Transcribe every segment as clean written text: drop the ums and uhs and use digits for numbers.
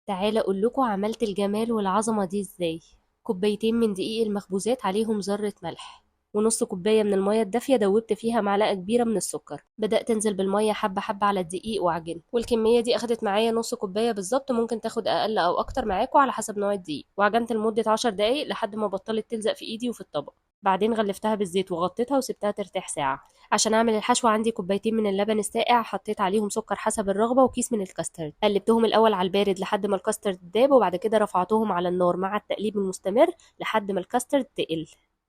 تعالى اقول لكم عملت الجمال والعظمه دي ازاي. كوبايتين من دقيق المخبوزات عليهم ذره ملح، ونص كوبايه من الميه الدافيه دوبت فيها معلقه كبيره من السكر. بدات انزل بالميه حبه حبه على الدقيق وعجن، والكميه دي اخدت معايا نص كوبايه بالظبط، ممكن تاخد اقل او اكتر معاكوا على حسب نوع الدقيق. وعجنت لمده 10 دقايق لحد ما بطلت تلزق في ايدي وفي الطبق. بعدين غلفتها بالزيت وغطيتها وسبتها ترتاح ساعه. عشان اعمل الحشوة عندي كوبايتين من اللبن الساقع، حطيت عليهم سكر حسب الرغبة وكيس من الكاسترد، قلبتهم الأول على البارد لحد ما الكاسترد داب، وبعد كده رفعتهم على النار مع التقليب المستمر لحد ما الكاسترد تقل.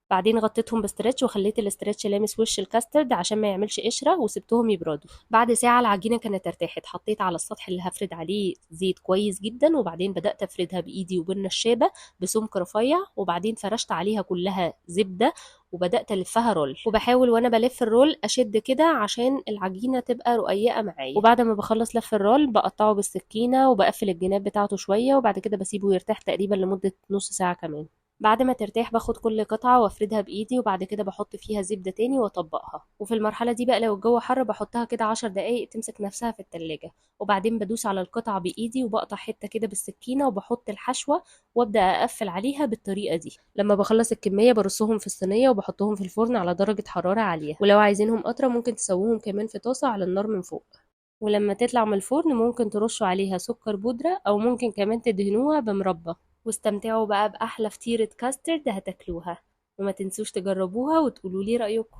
بعدين غطيتهم بستريتش وخليت الاسترتش لامس وش الكاسترد عشان ما يعملش قشرة، وسبتهم يبردوا. بعد ساعة العجينة كانت ارتاحت، حطيت على السطح اللي هفرد عليه زيت كويس جدا، وبعدين بدأت افردها بإيدي وبالنشابة بسمك رفيع، وبعدين فرشت عليها كلها زبدة وبدأت ألفها رول، وبحاول وأنا بلف الرول أشد كده عشان العجينة تبقى رقيقة معايا. وبعد ما بخلص لف الرول بقطعه بالسكينة وبقفل الجناب بتاعته شوية، وبعد كده بسيبه يرتاح تقريبا لمدة نص ساعة كمان. بعد ما ترتاح باخد كل قطعة وافردها بإيدي، وبعد كده بحط فيها زبدة تاني واطبقها. وفي المرحلة دي بقى لو الجو حر بحطها كده 10 دقايق تمسك نفسها في التلاجة، وبعدين بدوس على القطعة بإيدي وبقطع حتة كده بالسكينة وبحط الحشوة وابدأ أقفل عليها بالطريقة دي. لما بخلص الكمية برصهم في الصينية وبحطهم في الفرن على درجة حرارة عالية، ولو عايزينهم أطرى ممكن تسووهم كمان في طاسة على النار من فوق. ولما تطلع من الفرن ممكن ترشوا عليها سكر بودرة، أو ممكن كمان تدهنوها بمربى. واستمتعوا بقى بأحلى فطيرة كاسترد هتاكلوها. وما تنسوش تجربوها وتقولوا لي رأيكم.